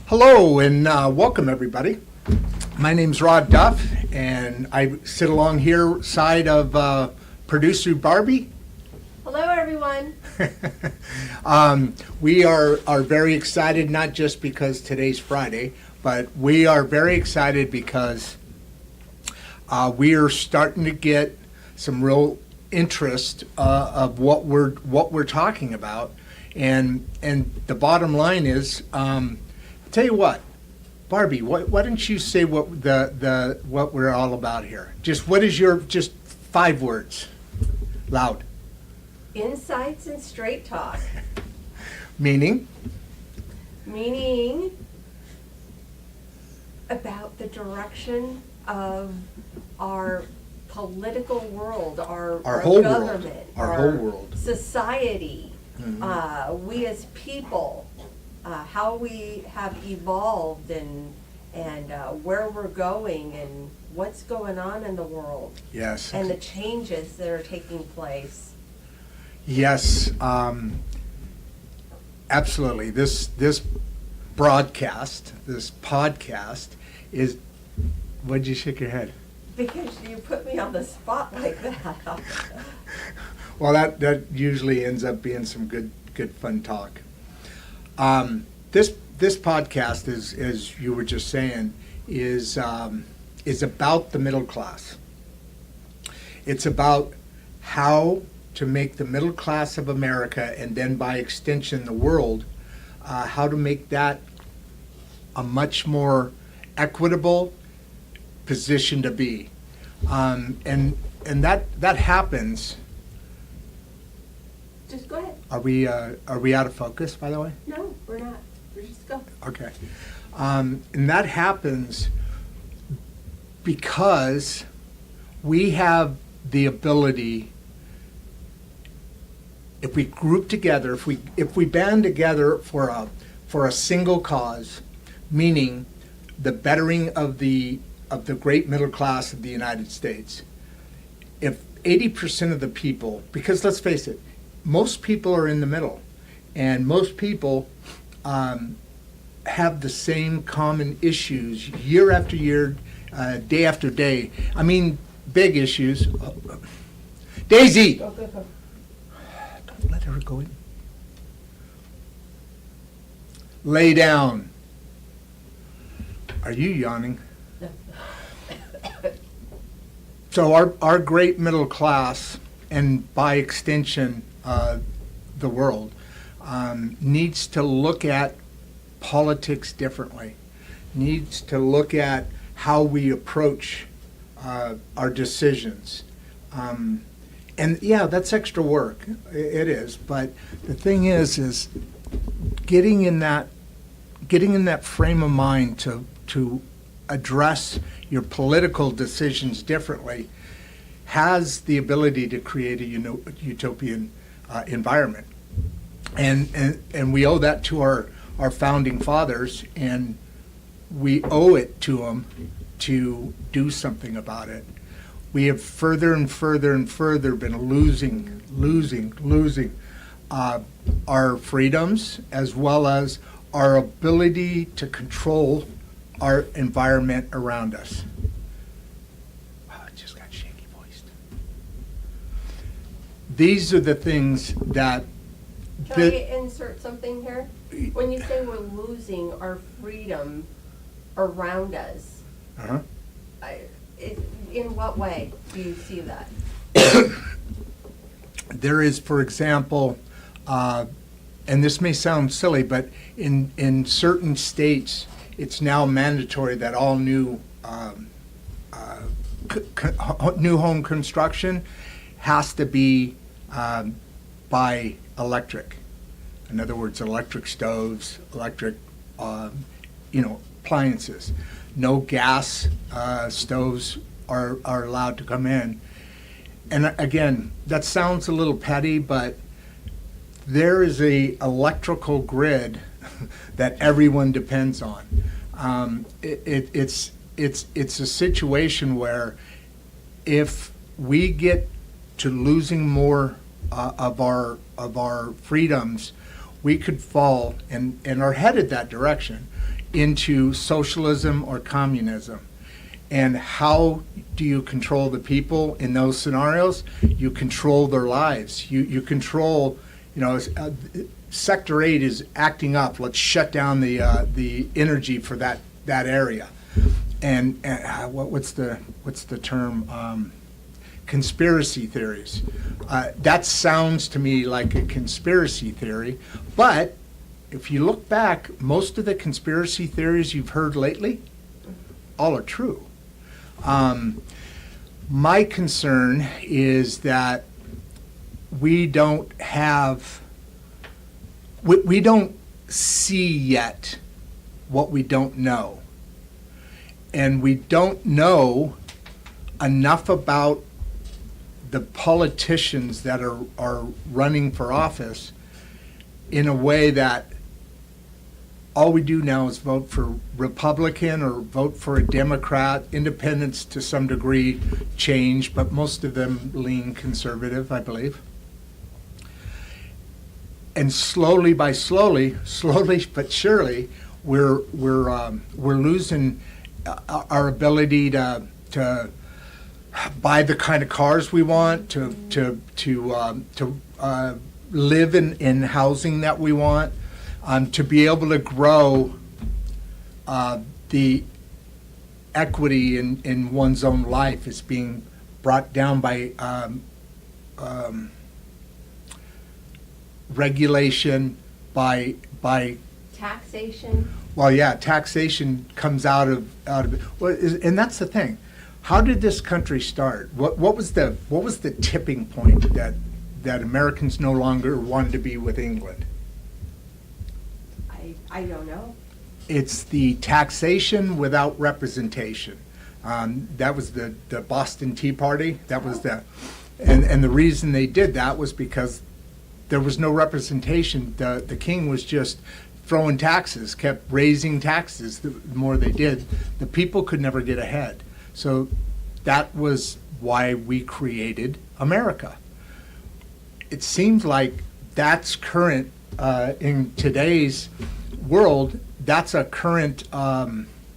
Hello and welcome everybody. My name's Rod Duff and I sit along here side of producer Barbie. Hello everyone. We are very excited, not just because today's Friday, but we are very excited because we are starting to get some real interest of what we're talking about, and the bottom line is, tell you what, Barbie, why don't you say what what we're all about here? What is your 5 words, loud? Insights and straight talk. Meaning About the direction of our political world, our whole government, world, our whole world, society, Mm-hmm. We as people, how we have evolved and where we're going and what's going on in the world. Yes. And the changes that are taking place. Yes, absolutely. This broadcast, this podcast is. Why'd you shake your head? Because you put me on the spot like that. Well, that usually ends up being some good fun talk. This podcast is, as you were just saying, is about the middle class. It's about how to make the middle class of America, and then by extension the world, how to make that a much more equitable position to be, and that happens. Just go ahead. Are we out of focus, by the way? No, we're not. We're just go. Okay, and that happens because we have the ability. If we group together, if we band together for a single cause, meaning the bettering of the great middle class of the United States, if 80% of the people, because let's face it, most people are in the middle, and most people have the same common issues year after year, day after day. I mean, big issues. Daisy! Go. Don't let her go in. Lay down. Are you yawning? So our great middle class, and by extension the world, needs to look at politics differently, needs to look at how we approach our decisions. And yeah, that's extra work. It is. But the thing is getting in that frame of mind to address your political decisions differently has the ability to create a utopian environment. And we owe that to our founding fathers, and we owe it to them to do something about it. We have further and further and further been losing our freedoms, as well as our ability to control our environment around us. Wow, it just got shaky voiced. These are the things that... Can I insert something here? When you say we're losing our freedom around us, Uh-huh. In what way do you see that? There is, for example, and this may sound silly, but in certain states, it's now mandatory that all new home construction has to be by electric. In other words, electric stoves, electric, appliances. No gas stoves are allowed to come in. And again, that sounds a little petty, but there is a electrical grid that everyone depends on. It's a situation where if we get to losing more of our freedoms, we could fall and are headed that direction. into socialism or communism. And how do you control the people in those scenarios? You control their lives. You control, Sector 8 is acting up. Let's shut down the energy for that area. And what's the term? Conspiracy theories. That sounds to me like a conspiracy theory, but if you look back, most of the conspiracy theories you've heard lately, all are true. My concern is that we don't see yet what we don't know. And we don't know enough about the politicians that are running for office in a way that all we do now is vote for Republican or vote for a Democrat. Independents to some degree change, but most of them lean conservative, I believe. And slowly but surely, we're losing our ability to buy the kind of cars we want, to live in housing that we want, to be able to grow the equity in one's own life is being brought down by regulation, by taxation. Well, yeah, taxation comes out of and that's the thing. How did this country start? What was the tipping point that Americans no longer wanted to be with England? I don't know. It's the taxation without representation. That was the Boston Tea Party. That was and the reason they did that was because there was no representation. The king was just throwing taxes, kept raising taxes. The more they did, the people could never get ahead. So that was why we created America. It seems like that's current in today's world. That's a current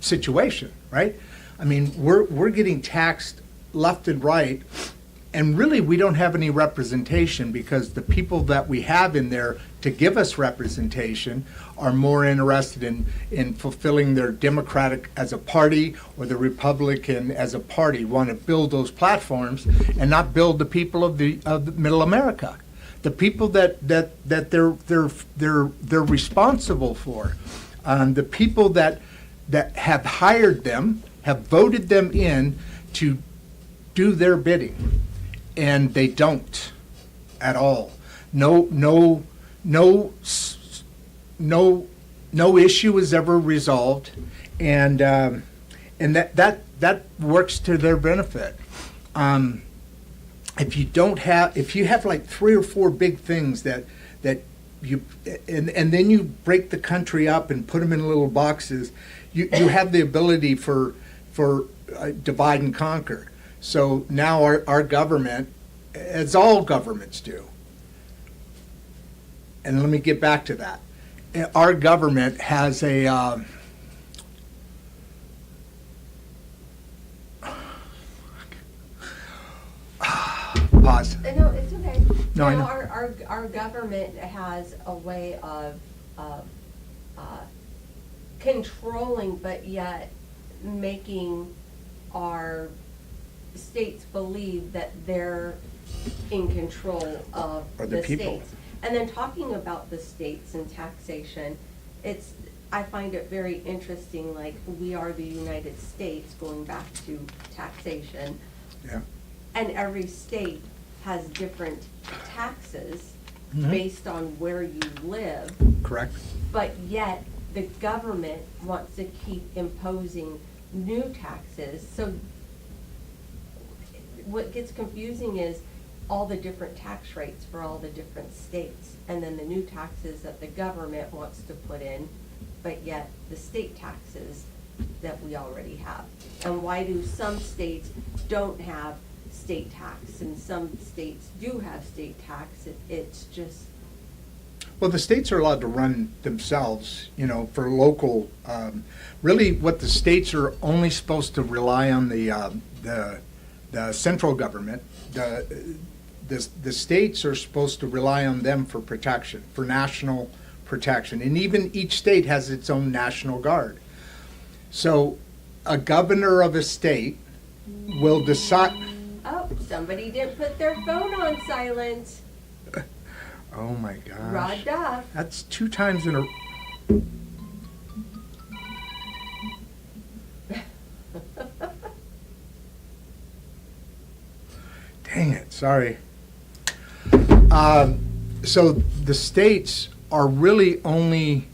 situation, right? I mean, we're getting taxed left and right, and really we don't have any representation because the people that we have in there to give us representation are more interested in fulfilling their Democratic as a party or the Republican as a party, want to build those platforms and not build the people of the Middle America, the people that they're responsible for, the people that have hired them, have voted them in to do their bidding, and they don't at all. No issue is ever resolved, and that works to their benefit. If you have like 3 or 4 big things that you and then you break the country up and put them in little boxes, you have the ability for divide and conquer. So now our government, as all governments do, and let me get back to that. Our government has a pause. No, it's okay. No, I know. Our government has a way of controlling, but yet making our states believe that they're in control of Or the people. states. And then talking about the states and taxation, I find it very interesting, like we are the United States, going back to taxation. Yeah. And every state has different taxes Mhm. based on where you live, Correct. but yet the government wants to keep imposing new taxes. So what gets confusing is all the different tax rates for all the different states, and then the new taxes that the government wants to put in, but yet the state taxes that we already have. And why do some states don't have state tax and some states do have state tax? It's just, Well, the states are allowed to run themselves, for local, really what the states are only supposed to rely on the central government. The states are supposed to rely on them for protection, for national protection. And even each state has its own National Guard. So a governor of a state will decide. Oh, somebody didn't put their phone on silent. Oh my gosh. Rod Duff. That's 2 times in a. Dang it, sorry. So the states are really only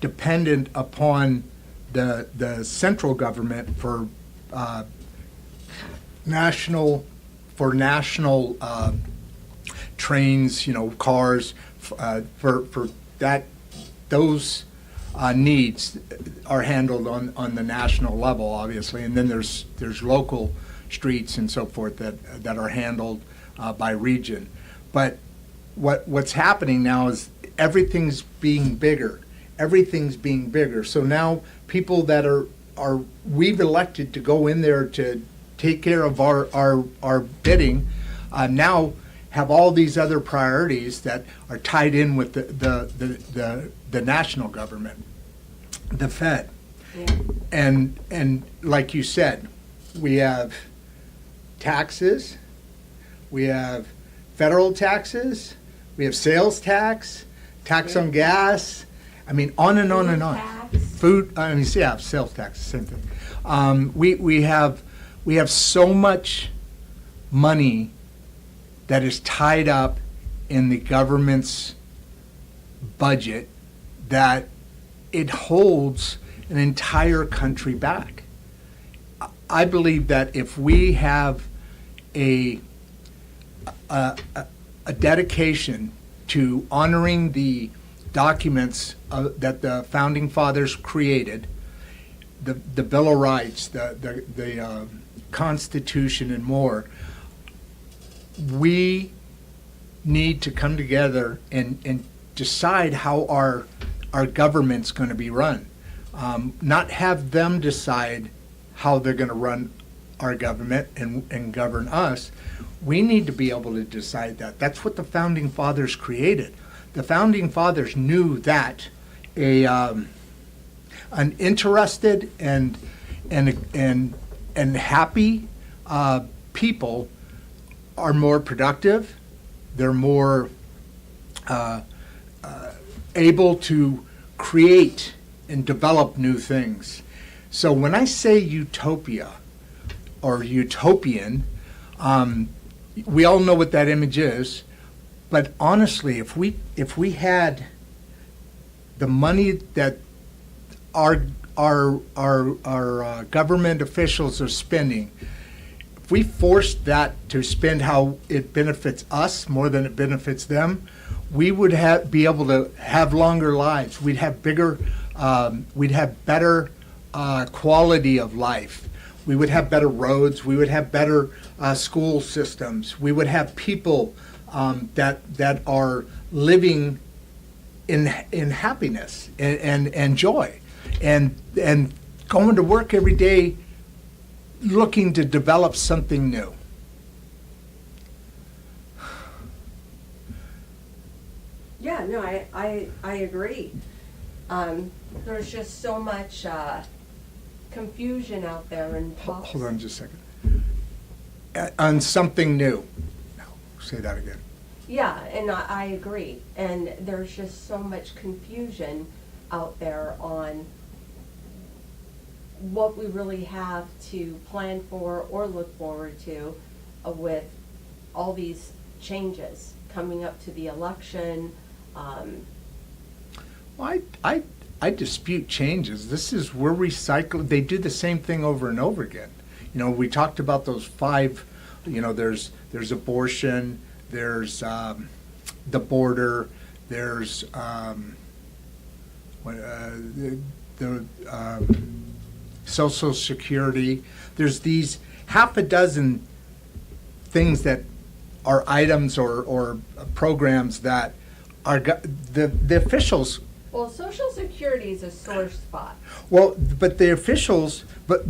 dependent upon the central government for national trains, cars, for that, those needs are handled on the national level, obviously, and then there's local streets and so forth that are handled by region. But what's happening now is everything's being bigger. Everything's being bigger. So now people that are we've elected to go in there to take care of our bidding now have all these other priorities that are tied in with the national government, the Fed. Yeah. And like you said, we have taxes, we have federal taxes, we have sales tax, tax on gas. I mean, on and on and on. Tax. Food. I mean, yeah, sales tax, same thing. We have so much money that is tied up in the government's budget that it holds an entire country back. I believe that if we have a dedication to honoring the documents that the founding fathers created, the Bill of Rights, the Constitution, and more, we need to come together and decide how our government's going to be run. Not have them decide how they're going to run our government and govern us. We need to be able to decide that. That's what the founding fathers created. The founding fathers knew that an interested and happy people are more productive. They're more able to create and develop new things. So when I say utopia or utopian, we all know what that image is. But honestly, if we had the money that our government officials are spending, if we forced that to spend how it benefits us more than it benefits them, we would be able to have longer lives. We'd have bigger, we'd have better quality of life. We would have better roads. We would have better school systems. We would have people that are living in happiness and joy, and going to work every day looking to develop something new. Yeah, no, I agree. There's just so much confusion out there and talks. Hold on just a second. On something new. No, say that again. Yeah, and I agree. And there's just so much confusion out there on what we really have to plan for or look forward to with all these changes coming up to the election. Well, I dispute changes. We're recycling. They do the same thing over and over again. We talked about those 5. There's abortion. There's the border. There's the Social Security. There's these half a dozen things that are items or programs that the officials. Well, Social Security is a sore spot. Well, but the officials, but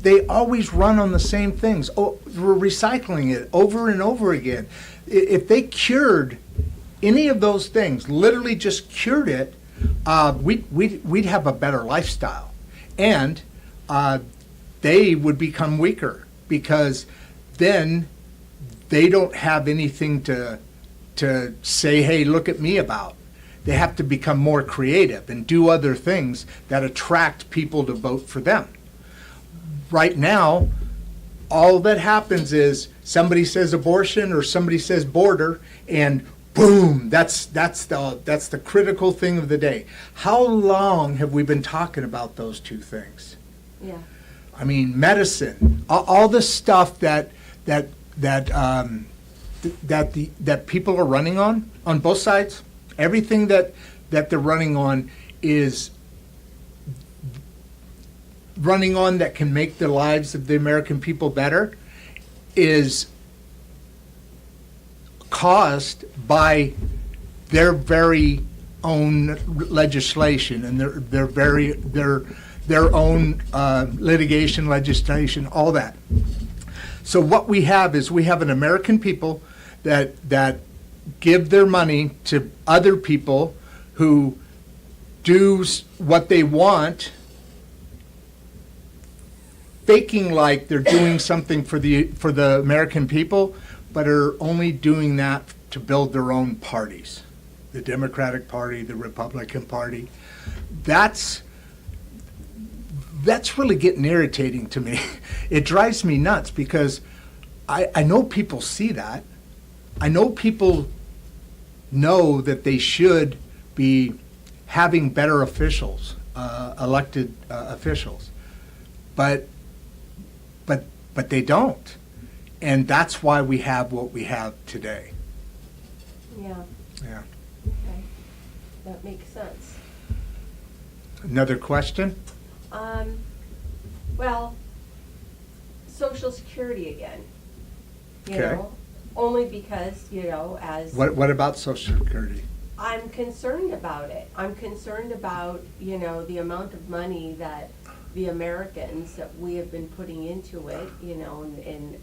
they always run on the same things. Oh, we're recycling it over and over again. If they cured any of those things, literally just cured it, we'd have a better lifestyle, and they would become weaker because then they don't have anything to say, hey, look at me about. They have to become more creative and do other things that attract people to vote for them. Right now, all that happens is somebody says abortion or somebody says border, and boom, that's the critical thing of the day. How long have we been talking about those two things? Yeah. I mean, medicine, all the stuff that people are running on both sides. Everything that they're running on is running on that can make the lives of the American people better is caused by their very own legislation and their own litigation legislation, all that. So what we have is we have an American people that give their money to other people who do what they want, faking like they're doing something for the American people, but are only doing that to build their own parties, the Democratic Party, the Republican Party. That's really getting irritating to me. It drives me nuts because I know people see that. I know people know that they should be having better officials, elected officials, but they don't, and that's why we have what we have today. Yeah. Yeah. Okay. That makes sense. Another question? Well, Social Security again. You Okay. know, only because, as What about Social Security? I'm concerned about it. I'm concerned about, the amount of money that the Americans that we have been putting into it, and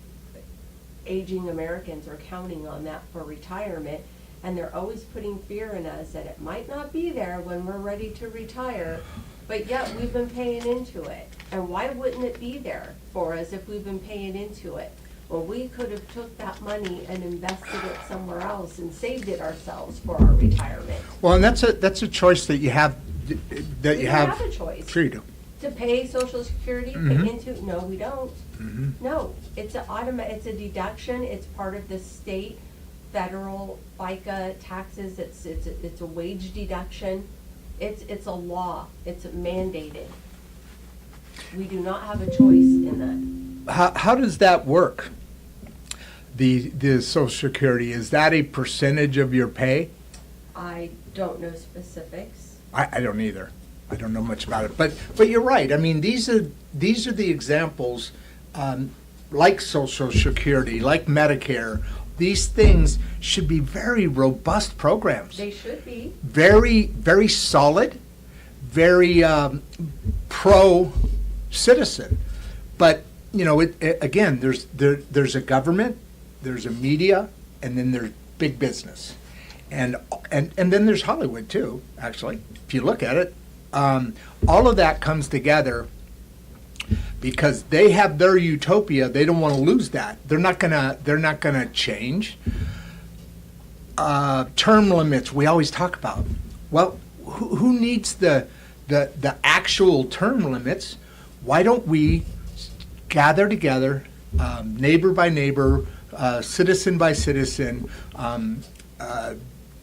aging Americans are counting on that for retirement. And they're always putting fear in us that it might not be there when we're ready to retire, but yet we've been paying into it. And why wouldn't it be there for us if we've been paying into it? Well, we could have took that money and invested it somewhere else and saved it ourselves for our retirement. Well, and that's a choice that you have. That We you don't have. have a choice. Sure you do. To pay Social Security, Mhm. pay into, no, we don't. Mhm. No, it's it's a deduction, it's part of the state, federal FICA taxes, it's a wage deduction. It's a law, it's mandated. We do not have a choice in that. How does that work? The Social Security, is that a percentage of your pay? I don't know specifics. I don't either. I don't know much about it, but you're right. I mean, these are the examples, like Social Security, like Medicare. These things should be very robust programs, They should be. very very solid, very pro citizen. But again, there's a government, there's a media, and then there's big business, and then there's Hollywood too. Actually, if you look at it. All of that comes together because they have their utopia. They don't want to lose that. They're not gonna change. Term limits we always talk about. Well, who needs the actual term limits? Why don't we gather together, neighbor by neighbor, citizen by citizen,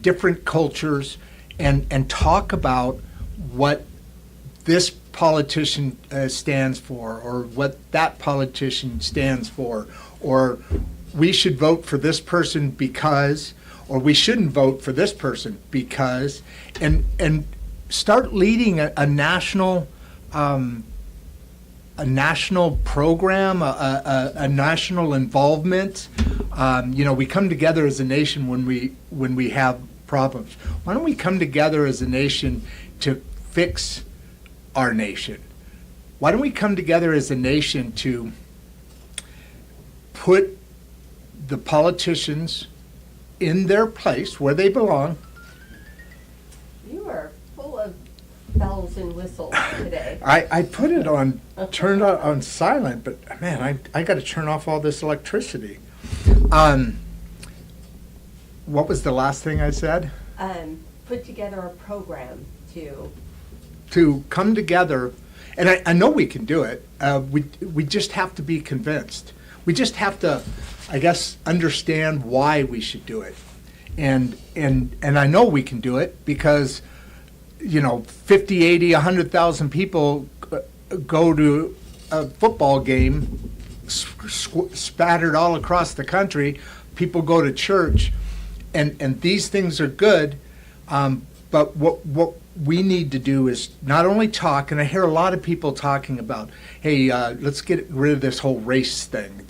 different cultures, and talk about what this politician stands for, or what that politician stands for, or we should vote for this person because, or we shouldn't vote for this person because, and start leading a national program, a national involvement. We come together as a nation when we have problems. Why don't we come together as a nation to fix our nation? Why don't we come together as a nation to put the politicians in their place where they belong? You are full of bells and whistles today. I put it on, turned on silent, but man, I got to turn off all this electricity. What was the last thing I said? Put together a program To come together, and I know we can do it. We just have to be convinced. We just have to, I guess, understand why we should do it. And I know we can do it because, 50, 80, 100,000 people go to a football game spattered all across the country. People go to church, and these things are good. But what we need to do is not only talk, and I hear a lot of people talking about, hey, let's get rid of this whole race thing,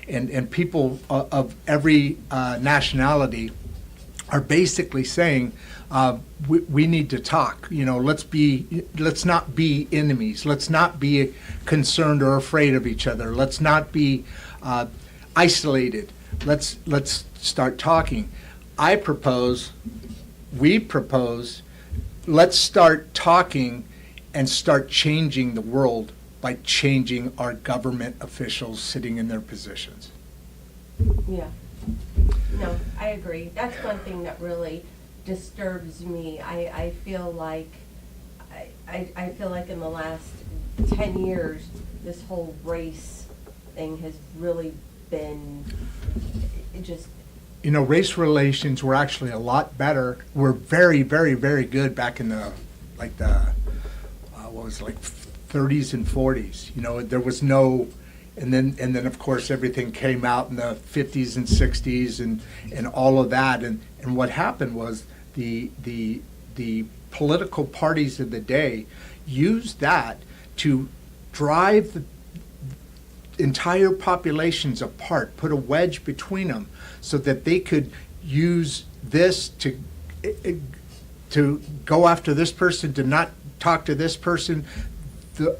and people of every nationality are basically saying, we need to talk. Let's not be enemies. Let's not be concerned or afraid of each other. Let's not be isolated. Let's start talking. We propose, let's start talking and start changing the world by changing our government officials sitting in their positions. Yeah. No, I agree. That's one thing that really disturbs me. I feel like I feel like in the last 10 years, this whole race thing has really been just. Race relations were actually a lot better. Were very, very, very good back in the 30s and 40s. There was no, and then of course everything came out in the 50s and 60s and all of that. And what happened was the political parties of the day used that to drive the entire populations apart, put a wedge between them, so that they could use this to go after this person, to not talk to this person.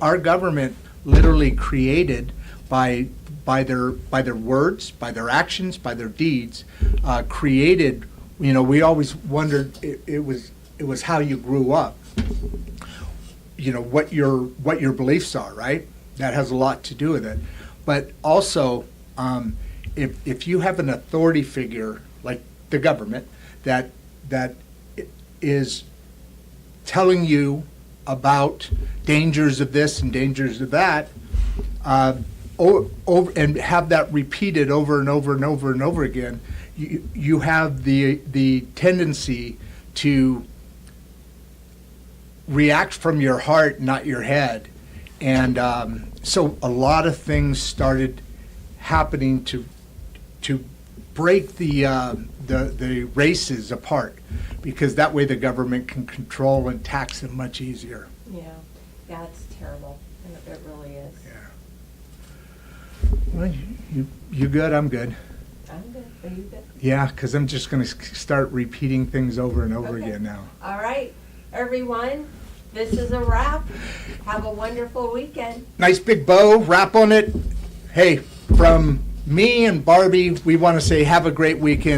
Our government literally created by their words, by their actions, by their deeds, created. We always wondered it was how you grew up. What your beliefs are, right? That has a lot to do with it. But also, if you have an authority figure like the government that is telling you about dangers of this and dangers of that, and have that repeated over and over and over and over again, you have the tendency to react from your heart, not your head. And so a lot of things started happening to break the races apart, because that way the government can control and tax them much easier. Yeah, it's terrible. It really is. Yeah. Well, you good? I'm good. I'm good. Are you good? Yeah, because I'm just going to start repeating things over and over again now. All right, everyone. This is a wrap. Have a wonderful weekend. Nice big bow, wrap on it. Hey, from me and Barbie, we want to say have a great weekend.